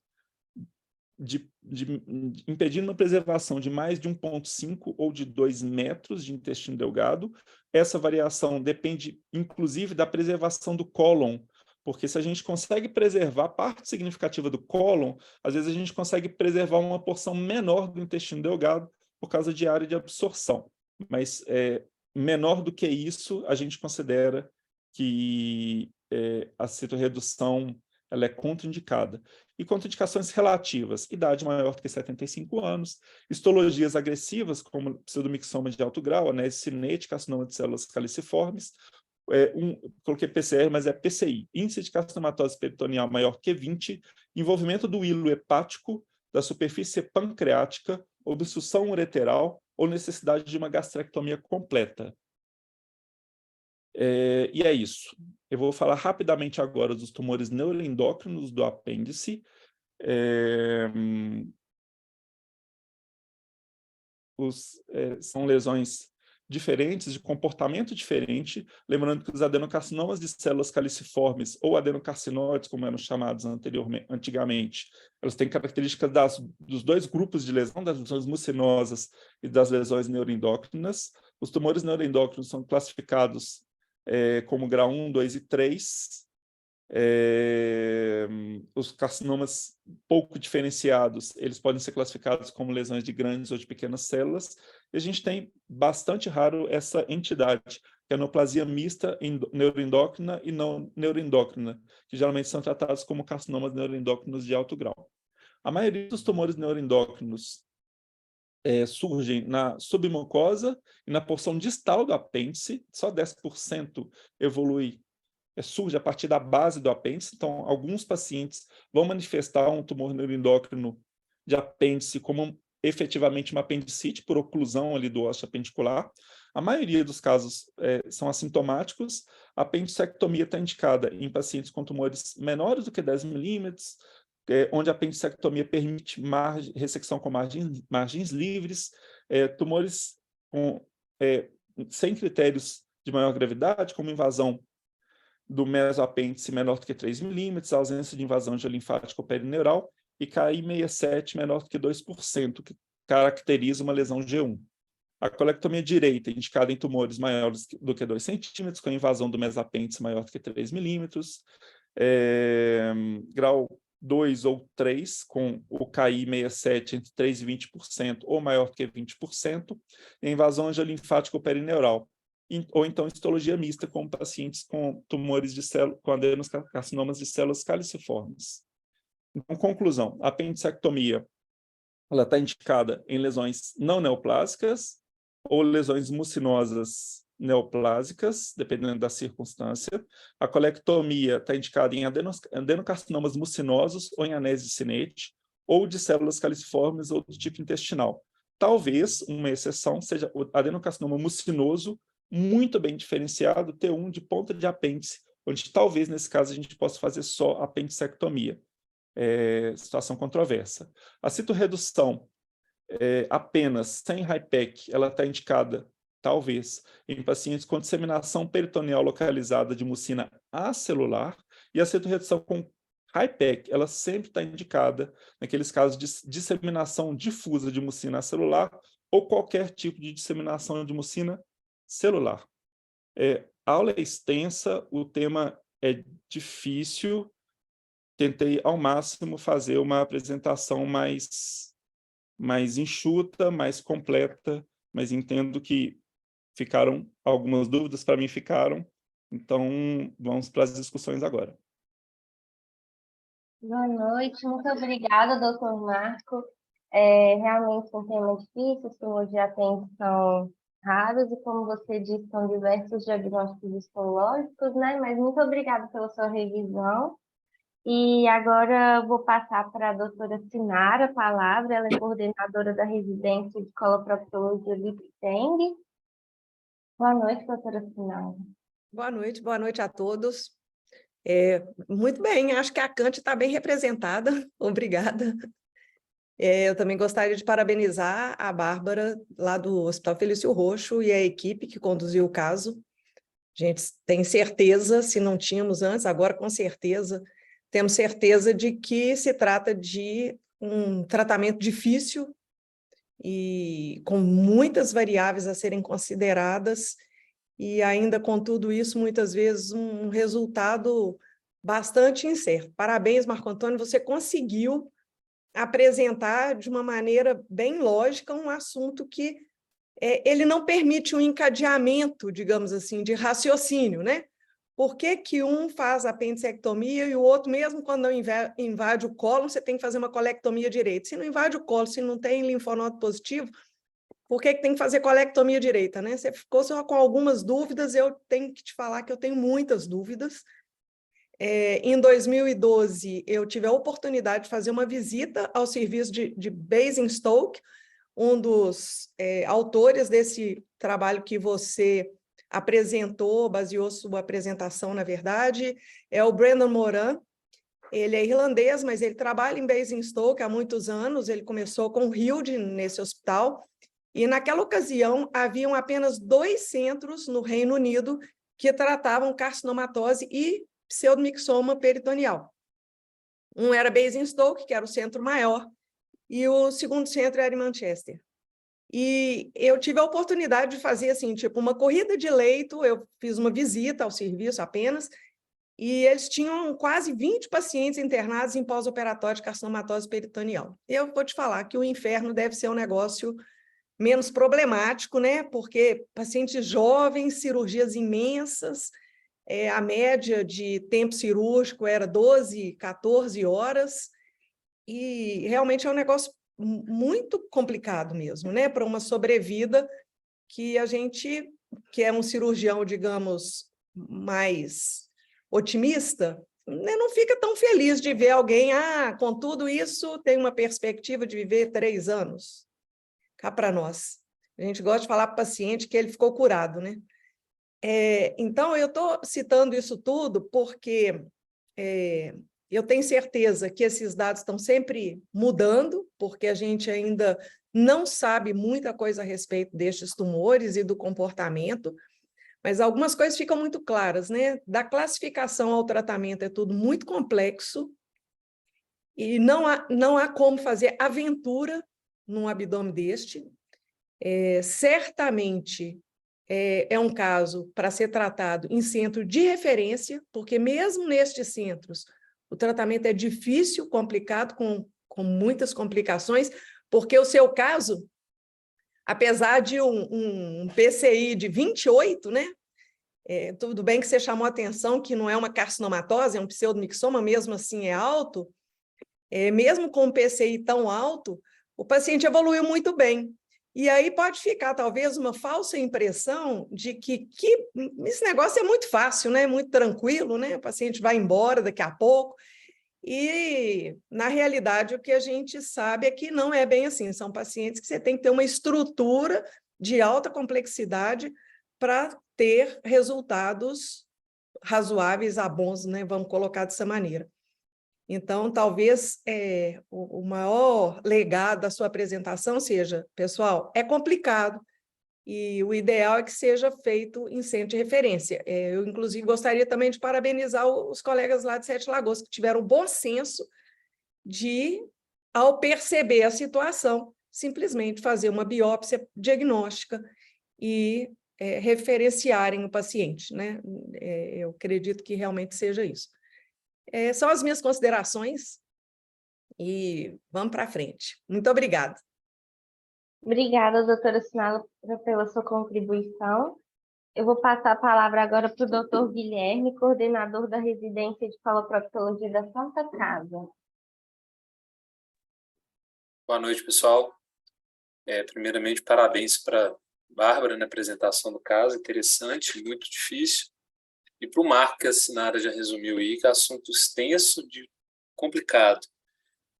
impedindo uma preservação de mais de 1,5 ou de 2 metros de intestino delgado. Essa variação depende, inclusive, da preservação do cólon, porque se a gente consegue preservar parte significativa do cólon, às vezes a gente consegue preservar uma porção menor do intestino delgado por causa de área de absorção. Mas menor do que isso, a gente considera que a citorredução ela é contraindicada. E contraindicações relativas, idade maior do que 75 anos, histologias agressivas, como pseudomixoma de alto grau, anese cinética, carcinoma de células caliciformes, coloquei PCR, mas é PCI, índice de carcinomatose peritoneal maior que 20, envolvimento do hilo hepático, da superfície pancreática, obstrução ureteral ou necessidade de uma gastrectomia completa. E é isso. Eu vou falar rapidamente agora dos tumores neuroendócrinos do apêndice. São lesões diferentes, de comportamento diferente, lembrando que os adenocarcinomas de células caliciformes ou adenocarcinóides, como eram chamados antigamente, elas têm características dos dois grupos de lesão, das lesões mucinosas e das lesões neuroendócrinas. Os tumores neuroendócrinos são classificados como grau 1, 2 e 3. Os carcinomas pouco diferenciados, eles podem ser classificados como lesões de grandes ou de pequenas células, e a gente tem bastante raro essa entidade, que é a neoplasia mista neuroendócrina e não neuroendócrina, que geralmente são tratados como carcinomas neuroendócrinos de alto grau. A maioria dos tumores neuroendócrinos surgem na submucosa e na porção distal do apêndice, só 10% surge a partir da base do apêndice. Então, alguns pacientes vão manifestar um tumor neuroendócrino de apêndice como efetivamente uma apendicite por oclusão ali do ósseo apendicular. A maioria dos casos são assintomáticos. A apendicectomia está indicada em pacientes com tumores menores do que 10 milímetros, onde a apendicectomia permite ressecção com margens livres, tumores sem critérios de maior gravidade, como invasão do mesoapêndice menor do que 3 milímetros, ausência de invasão linfática perineural e KI67 menor do que 2%, que caracteriza uma lesão G1. A colectomia direita, indicada em tumores maiores do que 2 centímetros, com invasão do mesapêndice maior do que 3 milímetros, grau 2 ou 3, com o KI67 entre 3 e 20% ou maior do que 20%, e invasão linfática perineural, ou então histologia mista, com pacientes com tumores com adenocarcinomas de células caliciformes. Então, conclusão, a apendicectomia ela está indicada em lesões não neoplásicas ou lesões mucinosas neoplásicas, dependendo da circunstância. A colectomia está indicada em adenocarcinomas mucinosos ou em anese cinética, ou de células caliciformes ou do tipo intestinal. Talvez uma exceção seja o adenocarcinoma mucinoso, muito bem diferenciado, T1 de ponta de apêndice, onde talvez, nesse caso, a gente possa fazer só apendicectomia. Situação controversa. A citorredução apenas sem HIPEC, ela está indicada, talvez, em pacientes com disseminação peritoneal localizada de mucina acelular, e a citorredução com HIPEC, ela sempre está indicada naqueles casos de disseminação difusa de mucina acelular ou qualquer tipo de disseminação de mucina celular. A aula é extensa, o tema é difícil, tentei ao máximo fazer uma apresentação mais enxuta, mais completa, mas entendo que ficaram algumas dúvidas, para mim ficaram, então vamos para as discussões agora. Boa noite, muito obrigada, doutor Marco. Realmente um tema difícil, os tumores de apêndice são raros e, como você disse, são diversos diagnósticos histológicos, né? Mas muito obrigada pela sua revisão. E agora vou passar para a doutora Sinara a palavra, ela é coordenadora da residência de coloproctologia do IPSENG. Boa noite, doutora Sinara. Boa noite a todos. Muito bem, acho que a Cante está bem representada, obrigada. Eu também gostaria de parabenizar a Bárbara, lá do Hospital Felício Roxo, e a equipe que conduziu o caso. A gente tem certeza, se não tínhamos antes, agora com certeza, temos certeza de que se trata de um tratamento difícil e com muitas variáveis a serem consideradas, e ainda com tudo isso, muitas vezes, um resultado bastante incerto. Parabéns, Marco Antônio, você conseguiu apresentar de uma maneira bem lógica um assunto que ele não permite um encadeamento, digamos assim, de raciocínio, né? Por que que um faz apendicectomia e o outro, mesmo quando não invade o cólon, você tem que fazer uma colectomia direita? Se não invade o cólon, se não tem linfonodo positivo, por que que tem que fazer colectomia direita, né? Você ficou só com algumas dúvidas, eu tenho que te falar que eu tenho muitas dúvidas. Em 2012, eu tive a oportunidade de fazer uma visita ao serviço de Basingstoke, um dos autores desse trabalho que você apresentou, baseou sua apresentação, na verdade, é o Brendan Moran. Ele é irlandês, mas ele trabalha em Basingstoke há muitos anos, ele começou com o Hilde nesse hospital, e naquela ocasião haviam apenas 2 centros no Reino Unido que tratavam carcinomatose e pseudomixoma peritoneal. Um era Basingstoke, que era o centro maior, e o segundo centro era em Manchester. E eu tive a oportunidade de fazer assim, tipo, uma corrida de leito, eu fiz uma visita ao serviço apenas, e eles tinham quase 20 pacientes internados em pós-operatório de carcinomatose peritoneal. Eu vou te falar que o inferno deve ser um negócio menos problemático, né? Porque pacientes jovens, cirurgias imensas, a média de tempo cirúrgico era 12, 14 horas, e realmente é um negócio muito complicado mesmo, né? Para uma sobrevida que a gente, que é um cirurgião, digamos, mais otimista, né, não fica tão feliz de ver alguém, com tudo isso, tem uma perspectiva de viver 3 anos. Cá para nós. A gente gosta de falar para o paciente que ele ficou curado, né? Então, eu estou citando isso tudo porque eu tenho certeza que esses dados estão sempre mudando, porque a gente ainda não sabe muita coisa a respeito destes tumores e do comportamento, mas algumas coisas ficam muito claras, né? Da classificação ao tratamento é tudo muito complexo e não há como fazer aventura num abdômen deste. Certamente é um caso para ser tratado em centro de referência, porque mesmo nestes centros o tratamento é difícil, complicado, com muitas complicações, porque o seu caso, apesar de um PCI de 28, né? Tudo bem que você chamou a atenção que não é uma carcinomatose, é um pseudomixoma, mesmo assim é alto, mesmo com um PCI tão alto, o paciente evoluiu muito bem. E aí pode ficar, talvez, uma falsa impressão de que esse negócio é muito fácil, né? Muito tranquilo, né? O paciente vai embora daqui a pouco. E, na realidade, o que a gente sabe é que não é bem assim. São pacientes que você tem que ter uma estrutura de alta complexidade para ter resultados razoáveis a bons, né? Vamos colocar dessa maneira. Então, talvez o maior legado da sua apresentação seja, pessoal, é complicado e o ideal é que seja feito em centro de referência. Eu, inclusive, gostaria também de parabenizar os colegas lá de Sete Lagoas, que tiveram o bom senso de, ao perceber a situação, simplesmente fazer uma biópsia diagnóstica e referenciarem o paciente, né? Eu acredito que realmente seja isso. São as minhas considerações e vamos para frente. Muito obrigada. Obrigada, doutora Sinala, pela sua contribuição. Eu vou passar a palavra agora para o doutor Guilherme, coordenador da residência de faloproctologia da Santa Casa. Boa noite, pessoal. Primeiramente, parabéns para a Bárbara na apresentação do caso, interessante, muito difícil. E para o Marco, que a Sinara já resumiu aí, que é assunto extenso, complicado.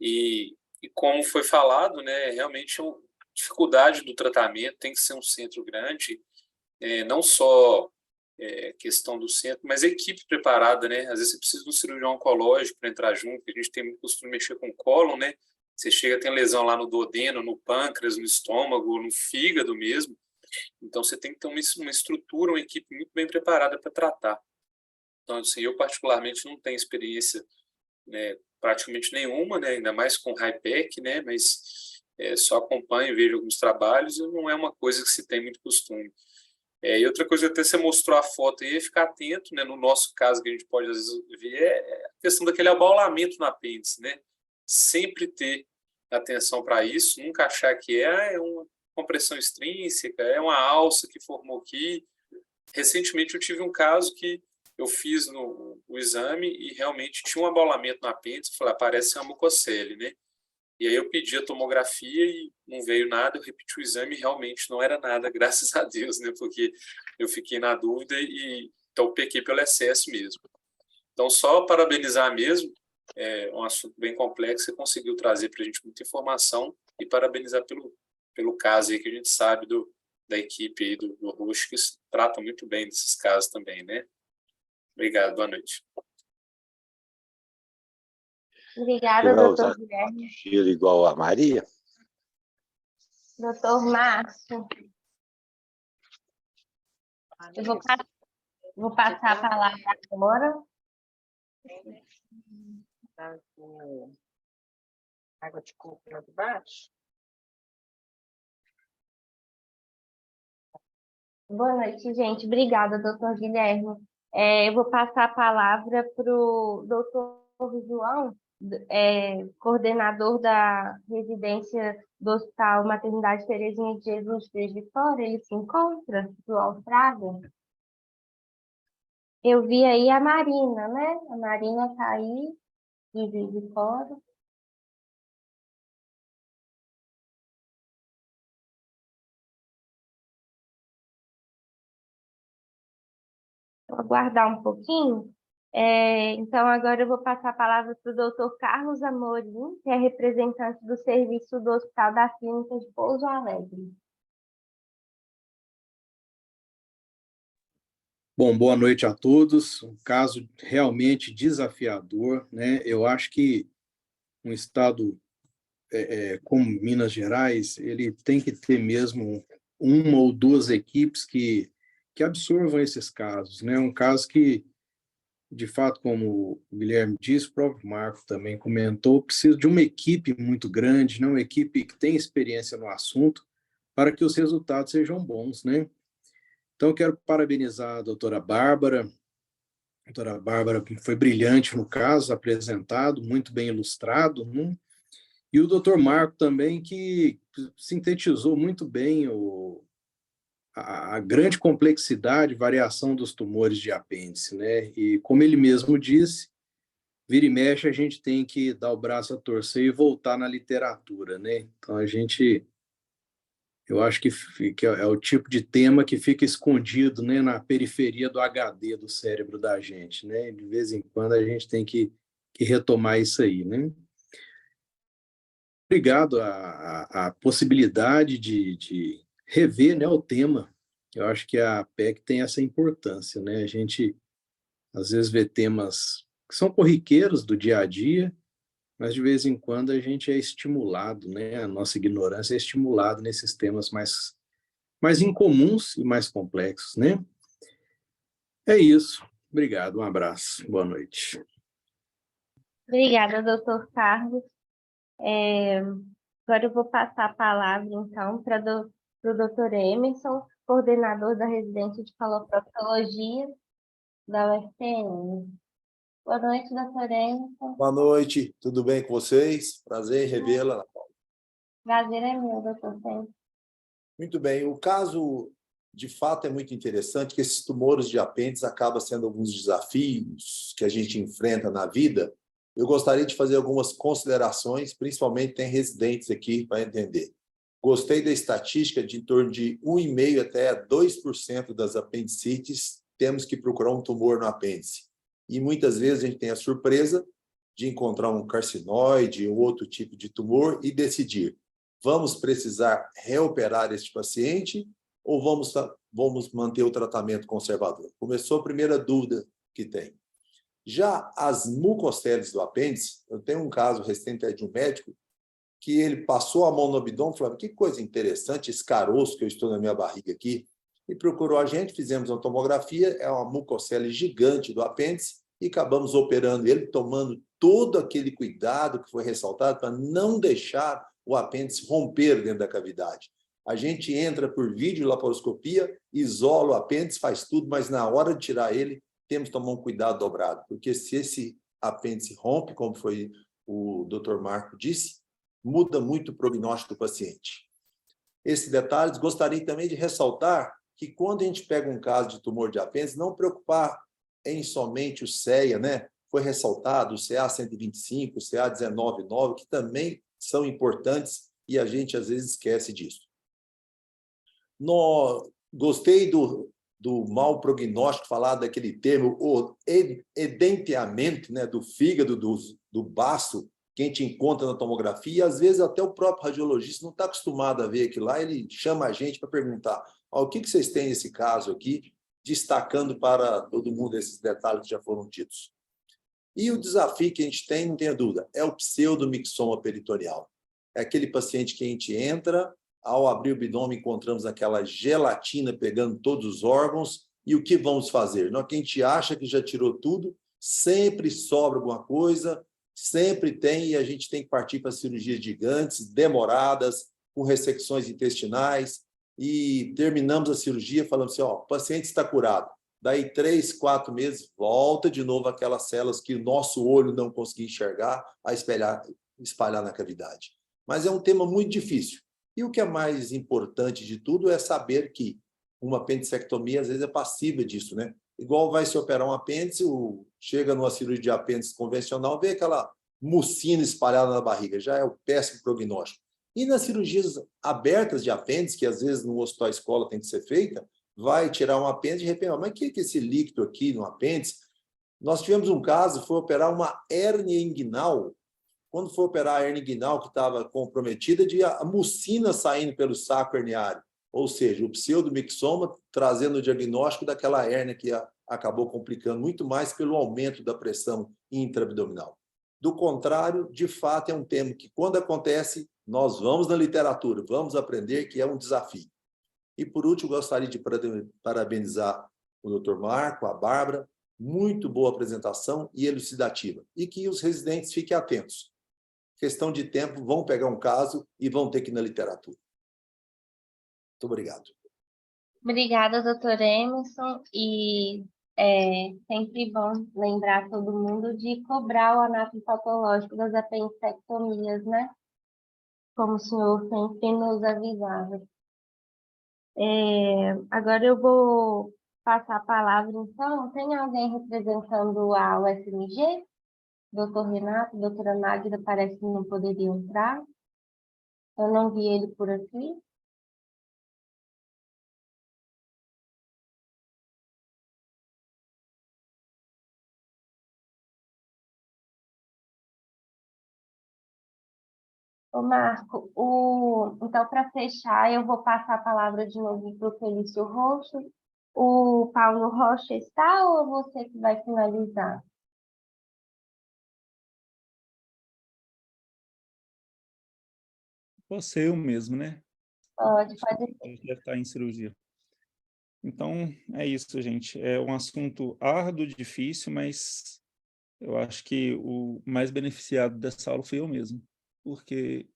E como foi falado, né, realmente a dificuldade do tratamento tem que ser um centro grande, não só questão do centro, mas a equipe preparada, né? Às vezes você precisa de um cirurgião oncológico para entrar junto, a gente tem muito costume de mexer com cólon, né? Você chega a ter lesão lá no duodeno, no pâncreas, no estômago, no fígado mesmo. Então, você tem que ter uma estrutura, uma equipe muito bem preparada para tratar. Então, assim, eu particularmente não tenho experiência, né, praticamente nenhuma, né, ainda mais com HIPEC, né, mas só acompanho, vejo alguns trabalhos e não é uma coisa que se tem muito costume. E outra coisa, até você mostrou a foto aí, é ficar atento, né, no nosso caso, que a gente pode às vezes ver, é a questão daquele abaulamento no apêndice, né? Sempre ter atenção para isso, nunca achar que é uma compressão extrínseca, é uma alça que formou aqui. Recentemente eu tive um caso que eu fiz o exame e realmente tinha um abaulamento no apêndice, falei, parece uma mucocele, né? E aí eu pedi a tomografia e não veio nada, eu repeti o exame e realmente não era nada, graças a Deus, né? Porque eu fiquei na dúvida e então pequei pelo excesso mesmo. Então, só parabenizar mesmo, é um assunto bem complexo, você conseguiu trazer para a gente muita informação e parabenizar pelo caso aí que a gente sabe da equipe aí do Roxo, que trata muito bem desses casos também, né? Obrigado, boa noite. Obrigada, doutor Guilherme. Giro igual a Maria? Doutor Márcio. Eu vou passar a palavra agora. Água de coco lá de baixo. Boa noite, gente. Obrigada, doutor Guilherme. Eu vou passar a palavra para o doutor João, coordenador da residência do Hospital Maternidade Terezinha de Jesus de Juiz de Fora. Ele se encontra, João Fraga. Eu vi aí a Marina, né? A Marina está aí, de Juiz de Fora. Vou aguardar um pouquinho. Então, agora eu vou passar a palavra para o doutor Carlos Amorim, que é representante do serviço do Hospital da Clínica de Pouso Alegre. Bom, boa noite a todos. Um caso realmente desafiador, né? Eu acho que um estado como Minas Gerais, ele tem que ter mesmo uma ou duas equipes que absorvam esses casos, né? Um caso que, de fato, como o Guilherme disse, o próprio Marco também comentou, precisa de uma equipe muito grande, né? Uma equipe que tem experiência no assunto, para que os resultados sejam bons, né? Então, eu quero parabenizar a doutora Bárbara. A doutora Bárbara foi brilhante no caso, apresentado, muito bem ilustrado, né? E o doutor Marco também, que sintetizou muito bem a grande complexidade e variação dos tumores de apêndice, né? E como ele mesmo disse, vira e mexe a gente tem que dar o braço a torcer e voltar na literatura, né? Então eu acho que é o tipo de tema que fica escondido, né, na periferia do HD do cérebro da gente, né? De vez em quando a gente tem que retomar isso aí, né? Obrigado à possibilidade de rever, né, o tema. Eu acho que a PEC tem essa importância, né? A gente às vezes vê temas que são corriqueiros do dia a dia, mas de vez em quando a gente é estimulado, né? A nossa ignorância é estimulada nesses temas mais incomuns e mais complexos, né? É isso. Obrigado, um abraço. Boa noite. Obrigada, doutor Carlos. Agora eu vou passar a palavra, então, para o doutor Emerson, coordenador da residência de coloproctologia da UFPM. Boa noite, doutor Emerson. Boa noite, tudo bem com vocês? Prazer em revê-la. Prazer é meu, doutor. Muito bem, o caso, de fato, é muito interessante, que esses tumores de apêndice acabam sendo alguns desafios que a gente enfrenta na vida. Eu gostaria de fazer algumas considerações, principalmente tem residentes aqui para entender. Gostei da estatística de em torno de 1,5% até 2% das apendicites temos que procurar um tumor no apêndice. E muitas vezes a gente tem a surpresa de encontrar um carcinoide ou outro tipo de tumor e decidir, vamos precisar reoperar este paciente ou vamos manter o tratamento conservador? Começou a primeira dúvida que tem. Já as mucoceles do apêndice, eu tenho um caso recente de um médico que ele passou a mão no abdômen, falou, que coisa interessante, esse caroço que eu estou na minha barriga aqui, e procurou a gente, fizemos uma tomografia, é uma mucocele gigante do apêndice, e acabamos operando ele, tomando todo aquele cuidado que foi ressaltado para não deixar o apêndice romper dentro da cavidade. A gente entra por videolaparoscopia, isola o apêndice, faz tudo, mas na hora de tirar ele, temos que tomar um cuidado dobrado, porque se esse apêndice rompe, como foi o Dr. Marco disse, muda muito o prognóstico do paciente. Esses detalhes, gostaria também de ressaltar que quando a gente pega um caso de tumor de apêndice, não preocupar em somente o CEA, né? Foi ressaltado o CA 125, o CA 19,9, que também são importantes e a gente às vezes esquece disso. Gostei do mau prognóstico, falado daquele termo, o edenteamento, né, do fígado, do baço, que a gente encontra na tomografia, e às vezes até o próprio radiologista não está acostumado a ver aquilo lá, ele chama a gente para perguntar, o que vocês têm nesse caso aqui, destacando para todo mundo esses detalhes que já foram ditos. E o desafio que a gente tem, não tenha dúvida, é o pseudomixoma peritoneal. É aquele paciente que a gente entra, ao abrir o abdômen, encontramos aquela gelatina pegando todos os órgãos, e o que vamos fazer? Na hora que a gente acha que já tirou tudo, sempre sobra alguma coisa, sempre tem, e a gente tem que partir para cirurgias gigantes, demoradas, com ressecções intestinais, e terminamos a cirurgia falando assim, o paciente está curado. Daí 3, 4 meses, volta de novo aquelas células que o nosso olho não conseguia enxergar, a espalhar na cavidade. Mas é um tema muito difícil. E o que é mais importante de tudo é saber que uma apendicectomia, às vezes, é passível disso, né? Igual vai se operar um apêndice, chega numa cirurgia de apêndice convencional, vê aquela mucina espalhada na barriga, já é o péssimo prognóstico. E nas cirurgias abertas de apêndice, que às vezes no hospital escola tem que ser feita, vai tirar um apêndice e de repente, mas o que é esse líquido aqui no apêndice? Nós tivemos um caso, foi operar uma hérnia inguinal. Quando foi operar a hérnia inguinal que estava comprometida, de a mucina saindo pelo saco herniário, ou seja, o pseudomixoma trazendo o diagnóstico daquela hérnia que acabou complicando muito mais pelo aumento da pressão intraabdominal. Do contrário, de fato, é um tema que, quando acontece, nós vamos na literatura, vamos aprender que é um desafio. E, por último, gostaria de parabenizar o Dr. Marco, a Bárbara, muito boa apresentação e elucidativa. E que os residentes fiquem atentos. Questão de tempo, vão pegar um caso e vão ter que ir na literatura. Muito obrigado. Obrigada, doutor Emerson. E é sempre bom lembrar todo mundo de cobrar o anatopatológico das apendicectomias, né? Como o senhor sempre nos avisava. Agora eu vou passar a palavra, então. Tem alguém representando a UFMG? Doutor Renato, doutora Magda, parece que não poderiam entrar. Eu não vi ele por aqui. Ô, Marco, então, para fechar, eu vou passar a palavra de novo para o Felício Rocha. O Paulo Rocha está ou é você que vai finalizar? Você eu mesmo, né? Pode ser. Ele deve estar em cirurgia. Então, é isso, gente. É um assunto árduo, difícil, mas eu acho que o mais beneficiado dessa aula fui eu mesmo. Porque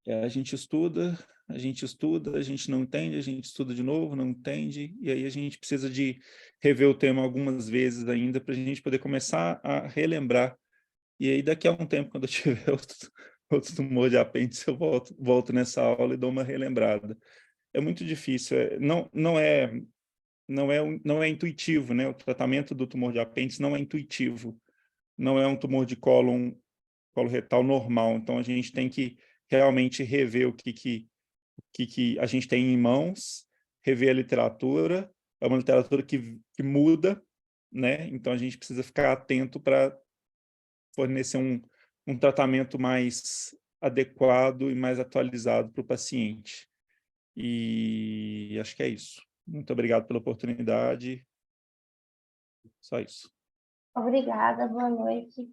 a gente estuda, a gente não entende, a gente estuda de novo, não entende, e aí a gente precisa de rever o tema algumas vezes ainda para a gente poder começar a relembrar. E aí, daqui a um tempo, quando eu tiver outro tumor de apêndice, eu volto nessa aula e dou uma relembrada. É muito difícil, não é intuitivo, né? O tratamento do tumor de apêndice não é intuitivo, não é um tumor de colo retal normal, então a gente tem que realmente rever o que a gente tem em mãos, rever a literatura, é uma literatura que muda, né? Então a gente precisa ficar atento para fornecer um tratamento mais adequado e mais atualizado para o paciente. E acho que é isso. Muito obrigado pela oportunidade. Só isso. Obrigada, boa noite.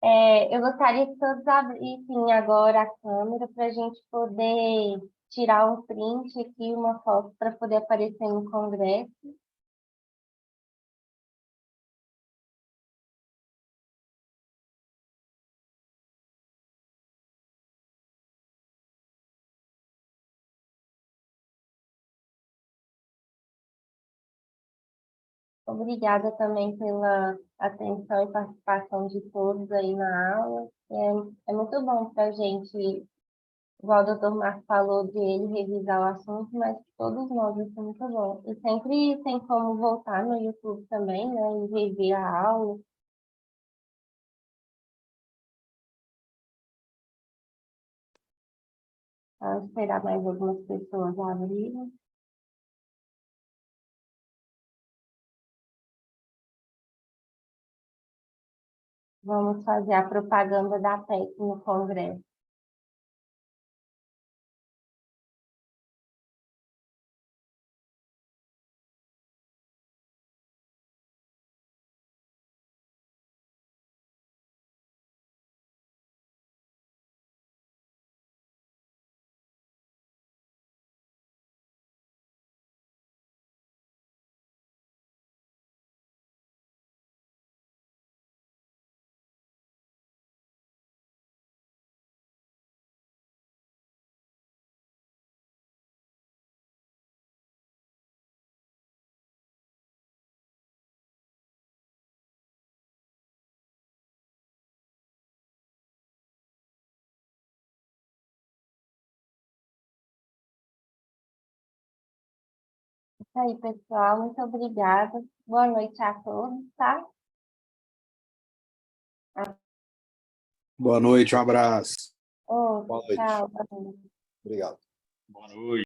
Eu gostaria que todos abrissem agora a câmera para a gente poder tirar um print aqui, uma foto para poder aparecer no congresso. Obrigada também pela atenção e participação de todos aí na aula. É muito bom para a gente, igual o doutor Marcos falou, de ele revisar o assunto, mas todos nós, isso é muito bom. E sempre tem como voltar no YouTube também, né, e rever a aula. Vou esperar mais algumas pessoas abrirem. Vamos fazer a propaganda da PEC no Congresso. Isso aí, pessoal. Muito obrigada. Boa noite a todos, tá? Boa noite, um abraço. Boa noite. Tchau. Boa noite. Obrigado. Boa noite.